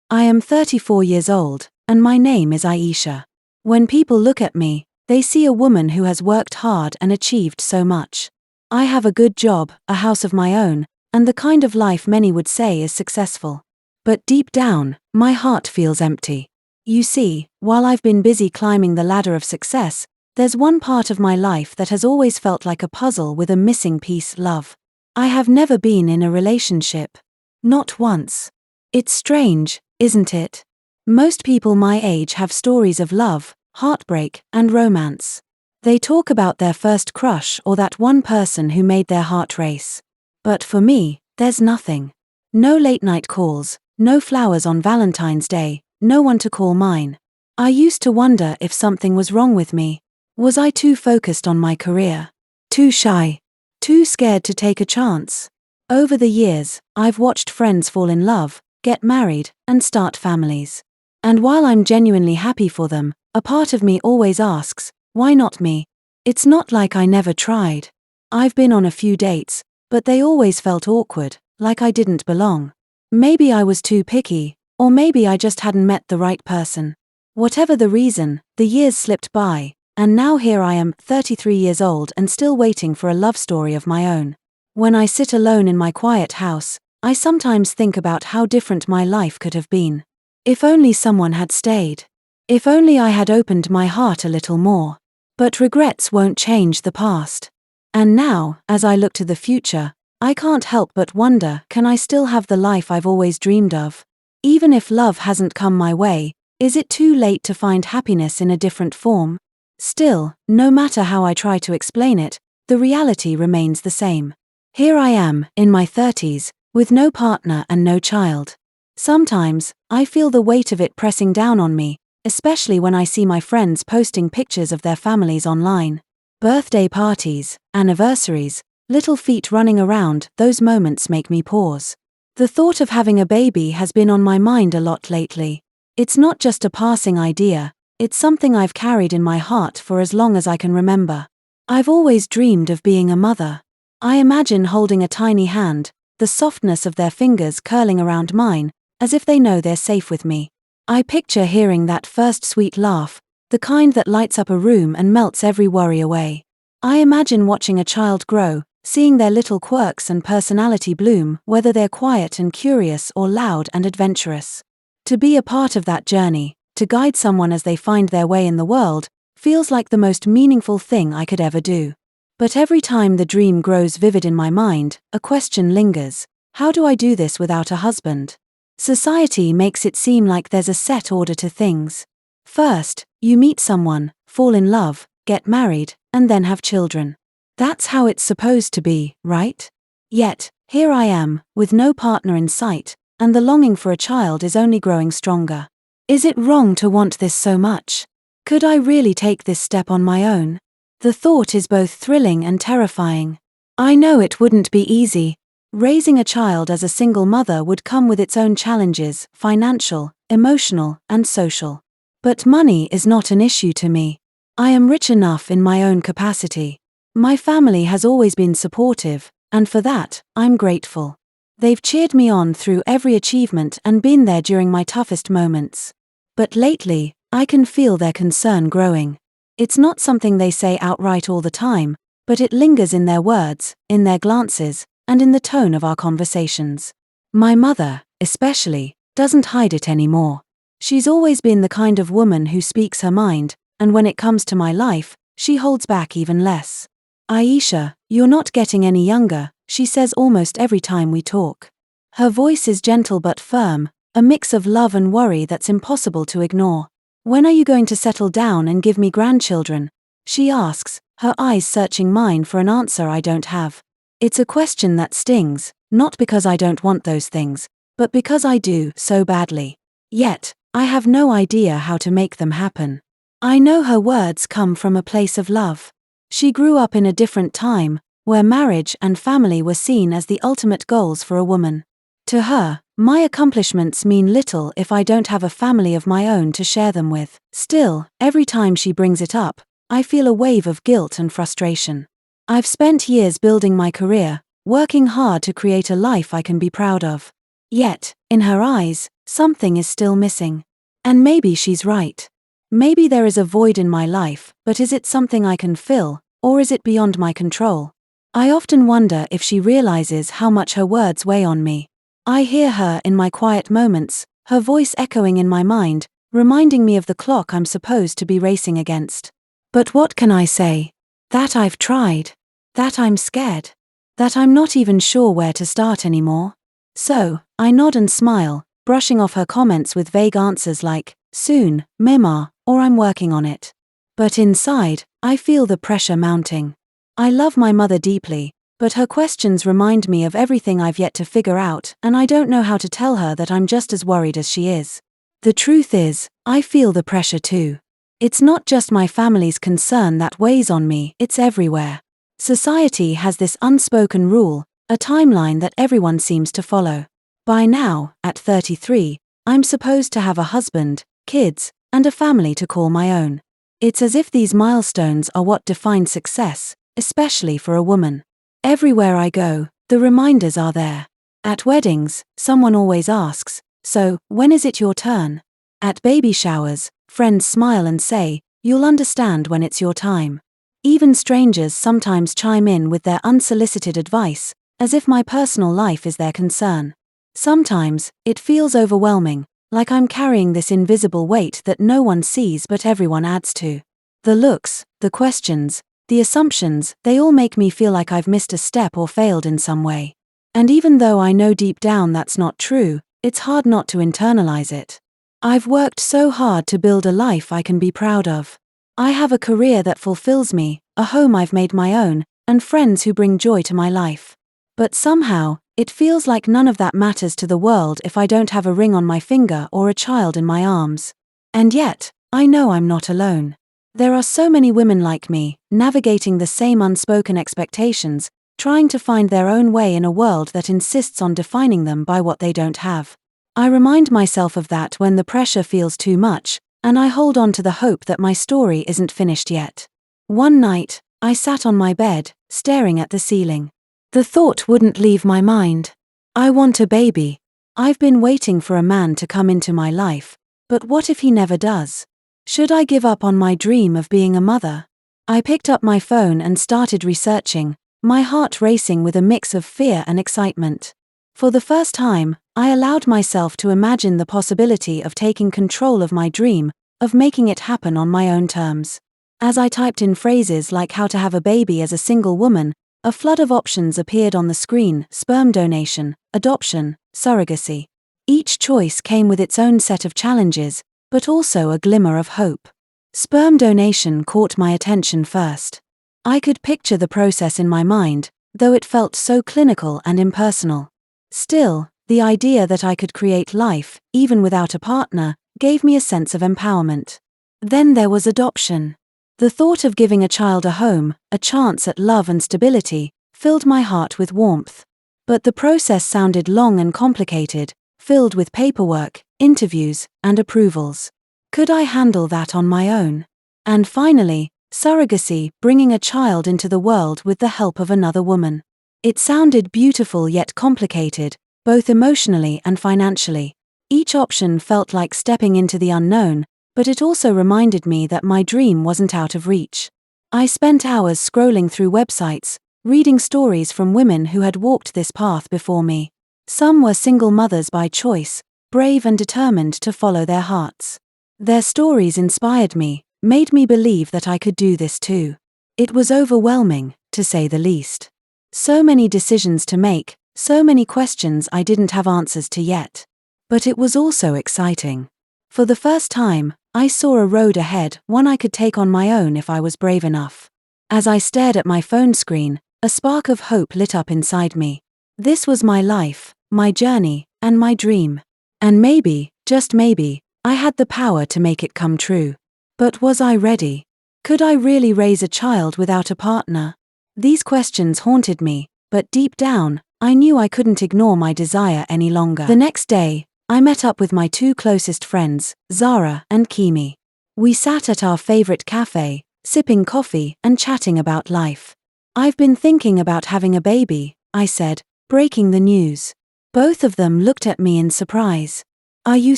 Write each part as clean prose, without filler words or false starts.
I am 34 years old, and my name is Aisha. When people look at me, they see a woman who has worked hard and achieved so much. I have a good job, a house of my own, and the kind of life many would say is successful. But deep down, my heart feels empty. You see, while I've been busy climbing the ladder of success, there's one part of my life that has always felt like a puzzle with a missing piece: love. I have never been in a relationship. Not once. It's strange, isn't it? Most people my age have stories of love, heartbreak, and romance. They talk about their first crush or that one person who made their heart race. But for me, there's nothing. No late-night calls, no flowers on Valentine's Day, no one to call mine. I used to wonder if something was wrong with me. Was I too focused on my career? Too shy? Too scared to take a chance? Over the years, I've watched friends fall in love, get married, and start families. And while I'm genuinely happy for them, a part of me always asks, why not me? It's not like I never tried. I've been on a few dates, but they always felt awkward, like I didn't belong. Maybe I was too picky, or maybe I just hadn't met the right person. Whatever the reason, the years slipped by, and now here I am, 33 years old and still waiting for a love story of my own. When I sit alone in my quiet house, I sometimes think about how different my life could have been. If only someone had stayed. If only I had opened my heart a little more. But regrets won't change the past. And now, as I look to the future, I can't help but wonder, can I still have the life I've always dreamed of? Even if love hasn't come my way, is it too late to find happiness in a different form? Still, no matter how I try to explain it, the reality remains the same. Here I am, in my 30s, with no partner and no child. Sometimes, I feel the weight of it pressing down on me, especially when I see my friends posting pictures of their families online. Birthday parties, anniversaries, little feet running around, those moments make me pause. The thought of having a baby has been on my mind a lot lately. It's not just a passing idea, it's something I've carried in my heart for as long as I can remember. I've always dreamed of being a mother. I imagine holding a tiny hand, the softness of their fingers curling around mine, as if they know they're safe with me. I picture hearing that first sweet laugh, the kind that lights up a room and melts every worry away. I imagine watching a child grow, seeing their little quirks and personality bloom, whether they're quiet and curious or loud and adventurous. To be a part of that journey, to guide someone as they find their way in the world, feels like the most meaningful thing I could ever do. But every time the dream grows vivid in my mind, a question lingers: how do I do this without a husband? Society makes it seem like there's a set order to things. First, you meet someone, fall in love, get married, and then have children. That's how it's supposed to be, right? Yet, here I am, with no partner in sight, and the longing for a child is only growing stronger. Is it wrong to want this so much? Could I really take this step on my own? The thought is both thrilling and terrifying. I know it wouldn't be easy. Raising a child as a single mother would come with its own challenges, financial, emotional, and social. But money is not an issue to me. I am rich enough in my own capacity. My family has always been supportive, and for that, I'm grateful. They've cheered me on through every achievement and been there during my toughest moments. But lately, I can feel their concern growing. It's not something they say outright all the time, but it lingers in their words, in their glances, and in the tone of our conversations. My mother, especially, doesn't hide it anymore. She's always been the kind of woman who speaks her mind, and when it comes to my life, she holds back even less. Aisha, you're not getting any younger, she says almost every time we talk. Her voice is gentle but firm, a mix of love and worry that's impossible to ignore. When are you going to settle down and give me grandchildren? She asks, her eyes searching mine for an answer I don't have. It's a question that stings, not because I don't want those things, but because I do so badly. Yet, I have no idea how to make them happen. I know her words come from a place of love. She grew up in a different time, where marriage and family were seen as the ultimate goals for a woman. To her, my accomplishments mean little if I don't have a family of my own to share them with. Still, every time she brings it up, I feel a wave of guilt and frustration. I've spent years building my career, working hard to create a life I can be proud of. Yet, in her eyes, Something is still missing. And maybe she's right. Maybe there is a void in my life, but is it something I can fill, or is it beyond my control? I often wonder if she realizes how much her words weigh on me. I hear her in my quiet moments, her voice echoing in my mind, reminding me of the clock I'm supposed to be racing against. But what can I say? That I've tried. That I'm scared. That I'm not even sure where to start anymore. So, I nod and smile, brushing off her comments with vague answers like, soon, Mema, or I'm working on it. But inside, I feel the pressure mounting. I love my mother deeply, but her questions remind me of everything I've yet to figure out, and I don't know how to tell her that I'm just as worried as she is. The truth is, I feel the pressure too. It's not just my family's concern that weighs on me, it's everywhere. Society has this unspoken rule, a timeline that everyone seems to follow. By now, at 33, I'm supposed to have a husband, kids, and a family to call my own. It's as if these milestones are what define success, especially for a woman. Everywhere I go, the reminders are there. At weddings, someone always asks, so, when is it your turn? At baby showers, friends smile and say, you'll understand when it's your time. Even strangers sometimes chime in with their unsolicited advice, as if my personal life is their concern. Sometimes, it feels overwhelming, like I'm carrying this invisible weight that no one sees but everyone adds to. The looks, the questions, the assumptions, they all make me feel like I've missed a step or failed in some way. And even though I know deep down that's not true, it's hard not to internalize it. I've worked so hard to build a life I can be proud of. I have a career that fulfills me, a home I've made my own, and friends who bring joy to my life. But somehow, it feels like none of that matters to the world if I don't have a ring on my finger or a child in my arms. And yet, I know I'm not alone. There are so many women like me, navigating the same unspoken expectations, trying to find their own way in a world that insists on defining them by what they don't have. I remind myself of that when the pressure feels too much, and I hold on to the hope that my story isn't finished yet. One night, I sat on my bed, staring at the ceiling. The thought wouldn't leave my mind. I want a baby. I've been waiting for a man to come into my life, but what if he never does? Should I give up on my dream of being a mother? I picked up my phone and started researching, my heart racing with a mix of fear and excitement. For the first time, I allowed myself to imagine the possibility of taking control of my dream, of making it happen on my own terms. As I typed in phrases like how to have a baby as a single woman, a flood of options appeared on the screen: sperm donation, adoption, surrogacy. Each choice came with its own set of challenges, but also a glimmer of hope. Sperm donation caught my attention first. I could picture the process in my mind, though it felt so clinical and impersonal. Still, the idea that I could create life, even without a partner, gave me a sense of empowerment. Then there was adoption. The thought of giving a child a home, a chance at love and stability, filled my heart with warmth. But the process sounded long and complicated, filled with paperwork, interviews, and approvals. Could I handle that on my own? And finally, surrogacy, bringing a child into the world with the help of another woman. It sounded beautiful yet complicated, both emotionally and financially. Each option felt like stepping into the unknown, but it also reminded me that my dream wasn't out of reach. I spent hours scrolling through websites, reading stories from women who had walked this path before me. Some were single mothers by choice, brave and determined to follow their hearts. Their stories inspired me, made me believe that I could do this too. It was overwhelming, to say the least. So many decisions to make, so many questions I didn't have answers to yet. But it was also exciting. For the first time, I saw a road ahead, one I could take on my own if I was brave enough. As I stared at my phone screen, a spark of hope lit up inside me. This was my life, my journey, and my dream. And maybe, just maybe, I had the power to make it come true. But was I ready? Could I really raise a child without a partner? These questions haunted me, but deep down, I knew I couldn't ignore my desire any longer. The next day, I met up with my two closest friends, Zara and Kimi. We sat at our favorite cafe, sipping coffee and chatting about life. I've been thinking about having a baby, I said, breaking the news. Both of them looked at me in surprise. Are you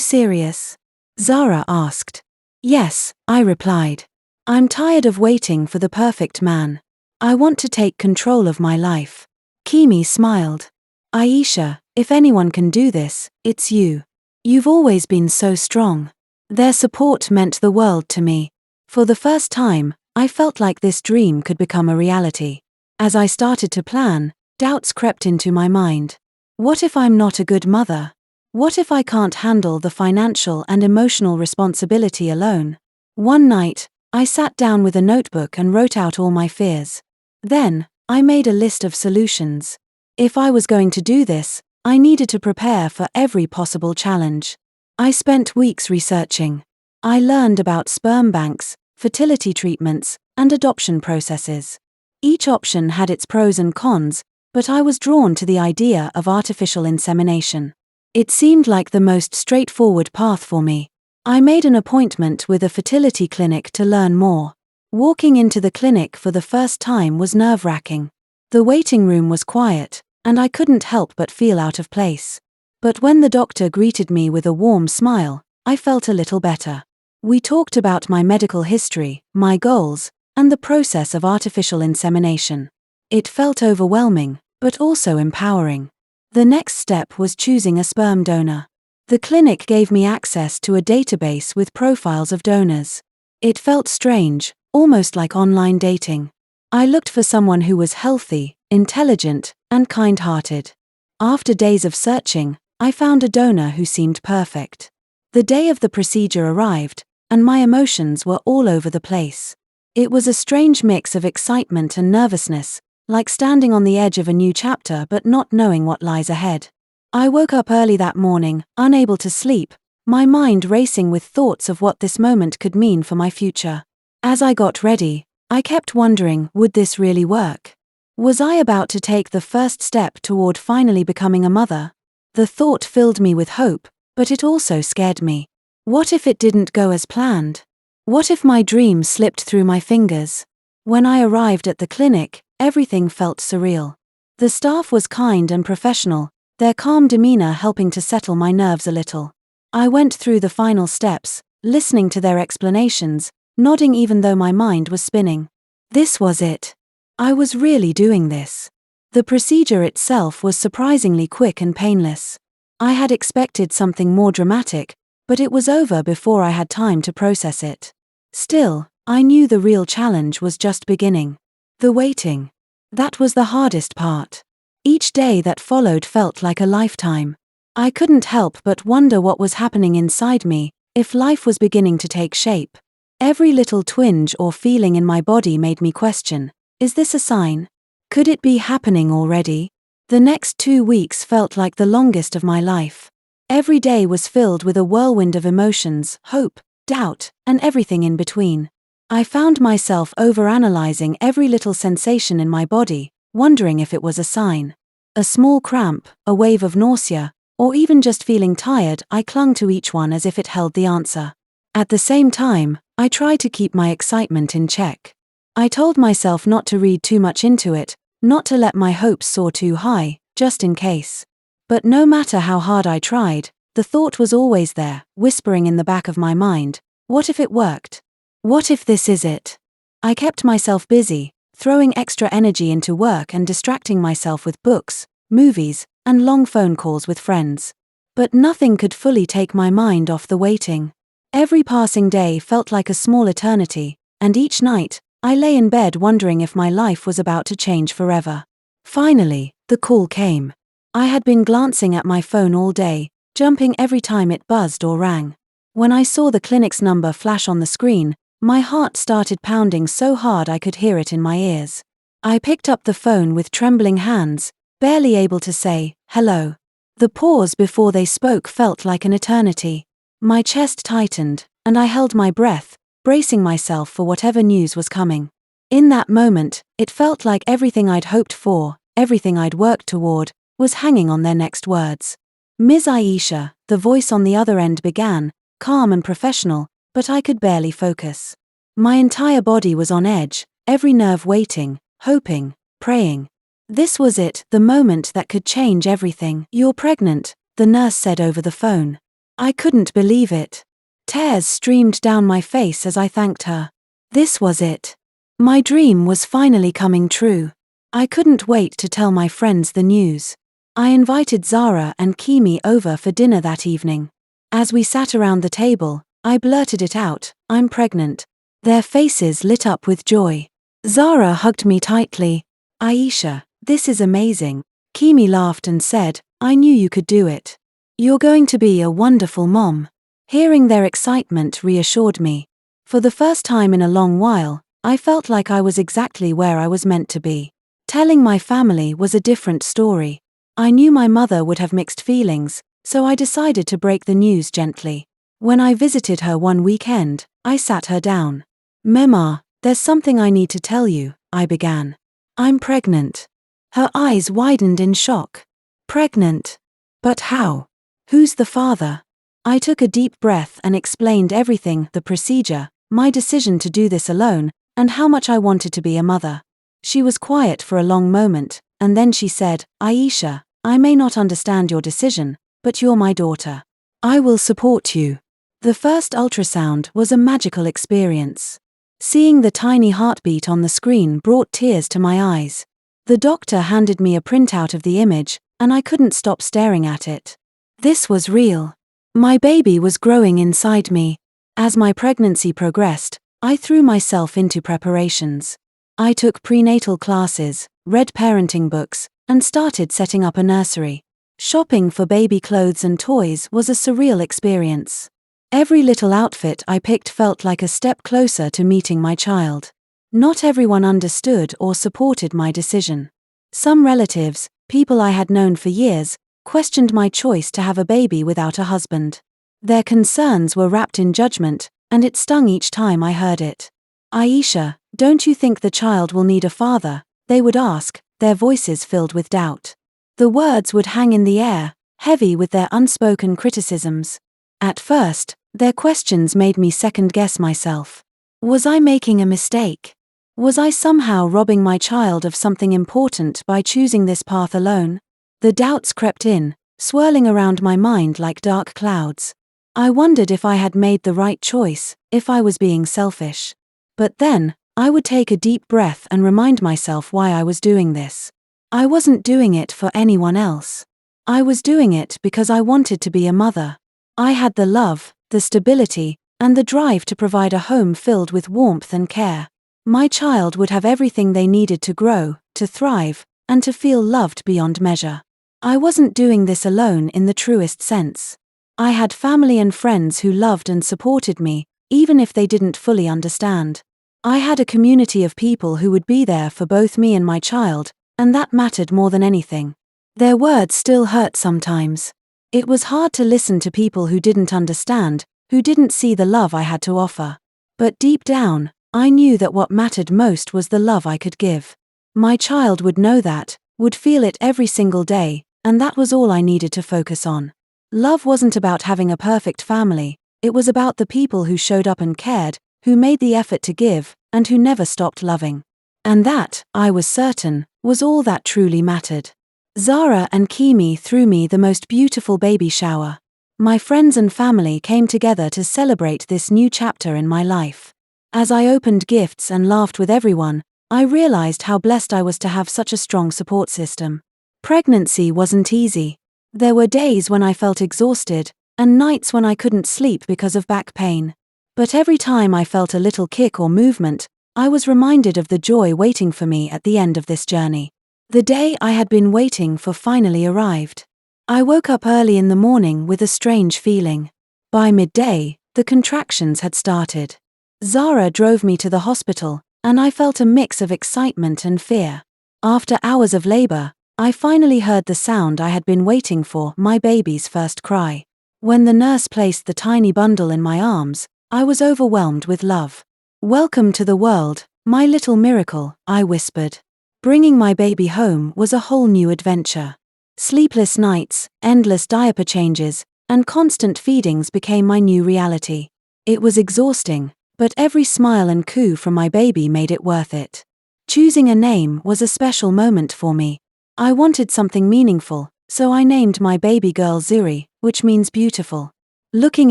serious? Zara asked. Yes, I replied. I'm tired of waiting for the perfect man. I want to take control of my life. Kimi smiled. Aisha, if anyone can do this, it's you. You've always been so strong. Their support meant the world to me. For the first time, I felt like this dream could become a reality. As I started to plan, doubts crept into my mind. What if I'm not a good mother? What if I can't handle the financial and emotional responsibility alone? One night, I sat down with a notebook and wrote out all my fears. Then, I made a list of solutions. If I was going to do this, I needed to prepare for every possible challenge. I spent weeks researching. I learned about sperm banks, fertility treatments, and adoption processes. Each option had its pros and cons, but I was drawn to the idea of artificial insemination. It seemed like the most straightforward path for me. I made an appointment with a fertility clinic to learn more. Walking into the clinic for the first time was nerve-wracking. The waiting room was quiet, and I couldn't help but feel out of place. But when the doctor greeted me with a warm smile, I felt a little better. We talked about my medical history, my goals, and the process of artificial insemination. It felt overwhelming, but also empowering. The next step was choosing a sperm donor. The clinic gave me access to a database with profiles of donors. It felt strange, almost like online dating. I looked for someone who was healthy, intelligent, and kind-hearted. After days of searching, I found a donor who seemed perfect. The day of the procedure arrived, and my emotions were all over the place. It was a strange mix of excitement and nervousness, like standing on the edge of a new chapter but not knowing what lies ahead. I woke up early that morning, unable to sleep, my mind racing with thoughts of what this moment could mean for my future. As I got ready, I kept wondering, would this really work? Was I about to take the first step toward finally becoming a mother? The thought filled me with hope, but it also scared me. What if it didn't go as planned? What if my dream slipped through my fingers? When I arrived at the clinic, everything felt surreal. The staff was kind and professional, their calm demeanor helping to settle my nerves a little. I went through the final steps, listening to their explanations, nodding even though my mind was spinning. This was it. I was really doing this. The procedure itself was surprisingly quick and painless. I had expected something more dramatic, but it was over before I had time to process it. Still, I knew the real challenge was just beginning. The waiting. That was the hardest part. Each day that followed felt like a lifetime. I couldn't help but wonder what was happening inside me, if life was beginning to take shape. Every little twinge or feeling in my body made me question, is this a sign? Could it be happening already? The next 2 weeks felt like the longest of my life. Every day was filled with a whirlwind of emotions, hope, doubt, and everything in between. I found myself overanalyzing every little sensation in my body, wondering if it was a sign. A small cramp, a wave of nausea, or even just feeling tired, I clung to each one as if it held the answer. At the same time, I tried to keep my excitement in check. I told myself not to read too much into it, not to let my hopes soar too high, just in case. But no matter how hard I tried, the thought was always there, whispering in the back of my mind, what if it worked? What if this is it? I kept myself busy, throwing extra energy into work and distracting myself with books, movies, and long phone calls with friends. But nothing could fully take my mind off the waiting. Every passing day felt like a small eternity, and each night, I lay in bed wondering if my life was about to change forever. Finally, the call came. I had been glancing at my phone all day, jumping every time it buzzed or rang. When I saw the clinic's number flash on the screen, my heart started pounding so hard I could hear it in my ears. I picked up the phone with trembling hands, barely able to say, hello. The pause before they spoke felt like an eternity. My chest tightened, and I held my breath, bracing myself for whatever news was coming. In that moment, it felt like everything I'd hoped for, everything I'd worked toward, was hanging on their next words. Ms. Aisha, the voice on the other end began, calm and professional, but I could barely focus. My entire body was on edge, every nerve waiting, hoping, praying. This was it, the moment that could change everything. You're pregnant, the nurse said over the phone. I couldn't believe it. Tears streamed down my face as I thanked her. This was it. My dream was finally coming true. I couldn't wait to tell my friends the news. I invited Zara and Kimi over for dinner that evening. As we sat around the table, I blurted it out, "I'm pregnant." Their faces lit up with joy. Zara hugged me tightly. "Aisha, this is amazing." Kimi laughed and said, "I knew you could do it. You're going to be a wonderful mom." Hearing their excitement reassured me. For the first time in a long while, I felt like I was exactly where I was meant to be. Telling my family was a different story. I knew my mother would have mixed feelings, so I decided to break the news gently. When I visited her one weekend, I sat her down. "Mema, there's something I need to tell you," I began. "I'm pregnant." Her eyes widened in shock. "Pregnant? But how? Who's the father?" I took a deep breath and explained everything, the procedure, my decision to do this alone, and how much I wanted to be a mother. She was quiet for a long moment, and then she said, "Aisha, I may not understand your decision, but you're my daughter. I will support you." The first ultrasound was a magical experience. Seeing the tiny heartbeat on the screen brought tears to my eyes. The doctor handed me a printout of the image, and I couldn't stop staring at it. This was real. My baby was growing inside me. As my pregnancy progressed, I threw myself into preparations. I took prenatal classes, read parenting books, and started setting up a nursery. Shopping for baby clothes and toys was a surreal experience. Every little outfit I picked felt like a step closer to meeting my child. Not everyone understood or supported my decision. Some relatives, people I had known for years, questioned my choice to have a baby without a husband. Their concerns were wrapped in judgment, and it stung each time I heard it. "Aisha, don't you think the child will need a father?" they would ask, their voices filled with doubt. The words would hang in the air, heavy with their unspoken criticisms. At first, their questions made me second-guess myself. Was I making a mistake? Was I somehow robbing my child of something important by choosing this path alone? The doubts crept in, swirling around my mind like dark clouds. I wondered if I had made the right choice, if I was being selfish. But then, I would take a deep breath and remind myself why I was doing this. I wasn't doing it for anyone else. I was doing it because I wanted to be a mother. I had the love, the stability, and the drive to provide a home filled with warmth and care. My child would have everything they needed to grow, to thrive, and to feel loved beyond measure. I wasn't doing this alone in the truest sense. I had family and friends who loved and supported me, even if they didn't fully understand. I had a community of people who would be there for both me and my child, and that mattered more than anything. Their words still hurt sometimes. It was hard to listen to people who didn't understand, who didn't see the love I had to offer. But deep down, I knew that what mattered most was the love I could give. My child would know that, would feel it every single day, and that was all I needed to focus on. Love wasn't about having a perfect family, it was about the people who showed up and cared, who made the effort to give, and who never stopped loving. And that, I was certain, was all that truly mattered. Zara and Kimi threw me the most beautiful baby shower. My friends and family came together to celebrate this new chapter in my life. As I opened gifts and laughed with everyone, I realized how blessed I was to have such a strong support system. Pregnancy wasn't easy. There were days when I felt exhausted, and nights when I couldn't sleep because of back pain. But every time I felt a little kick or movement, I was reminded of the joy waiting for me at the end of this journey. The day I had been waiting for finally arrived. I woke up early in the morning with a strange feeling. By midday, the contractions had started. Zara drove me to the hospital, and I felt a mix of excitement and fear. After hours of labor, I finally heard the sound I had been waiting for, my baby's first cry. When the nurse placed the tiny bundle in my arms, I was overwhelmed with love. "Welcome to the world, my little miracle," I whispered. Bringing my baby home was a whole new adventure. Sleepless nights, endless diaper changes, and constant feedings became my new reality. It was exhausting, but every smile and coo from my baby made it worth it. Choosing a name was a special moment for me. I wanted something meaningful, so I named my baby girl Zuri, which means beautiful. Looking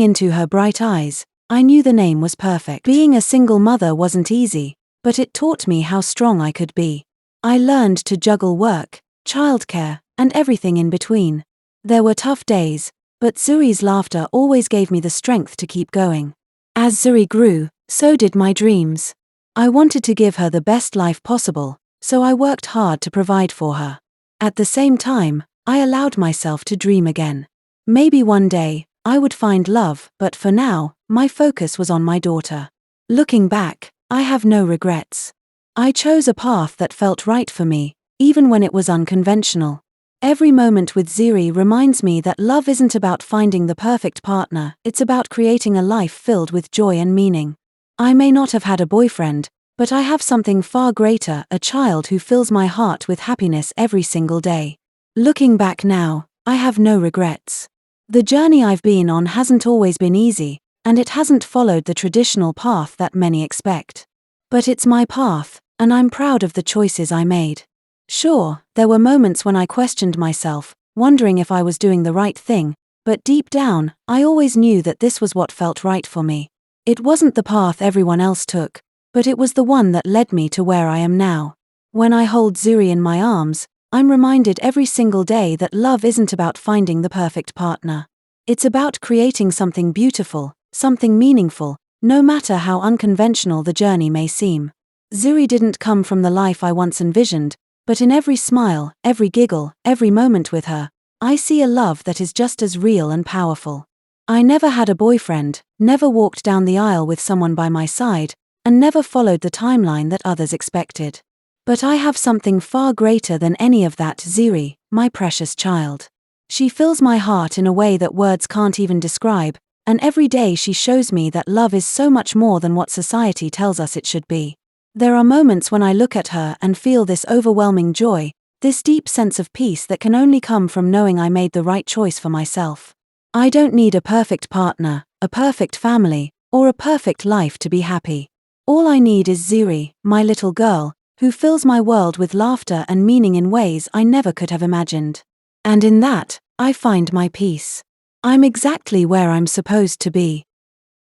into her bright eyes, I knew the name was perfect. Being a single mother wasn't easy, but it taught me how strong I could be. I learned to juggle work, childcare, and everything in between. There were tough days, but Zuri's laughter always gave me the strength to keep going. As Zuri grew, so did my dreams. I wanted to give her the best life possible, so I worked hard to provide for her. At the same time, I allowed myself to dream again. Maybe one day, I would find love, but for now, my focus was on my daughter. Looking back, I have no regrets. I chose a path that felt right for me, even when it was unconventional. Every moment with Zuri reminds me that love isn't about finding the perfect partner, it's about creating a life filled with joy and meaning. I may not have had a boyfriend, but I have something far greater, a child who fills my heart with happiness every single day. Looking back now, I have no regrets. The journey I've been on hasn't always been easy, and it hasn't followed the traditional path that many expect. But it's my path, and I'm proud of the choices I made. Sure, there were moments when I questioned myself, wondering if I was doing the right thing, but deep down, I always knew that this was what felt right for me. It wasn't the path everyone else took, but it was the one that led me to where I am now. When I hold Zuri in my arms, I'm reminded every single day that love isn't about finding the perfect partner. It's about creating something beautiful, something meaningful, no matter how unconventional the journey may seem. Zuri didn't come from the life I once envisioned, but in every smile, every giggle, every moment with her, I see a love that is just as real and powerful. I never had a boyfriend, never walked down the aisle with someone by my side, and never followed the timeline that others expected. But I have something far greater than any of that, Zuri, my precious child. She fills my heart in a way that words can't even describe, and every day she shows me that love is so much more than what society tells us it should be. There are moments when I look at her and feel this overwhelming joy, this deep sense of peace that can only come from knowing I made the right choice for myself. I don't need a perfect partner, a perfect family, or a perfect life to be happy. All I need is Zuri, my little girl, who fills my world with laughter and meaning in ways I never could have imagined. And in that, I find my peace. I'm exactly where I'm supposed to be.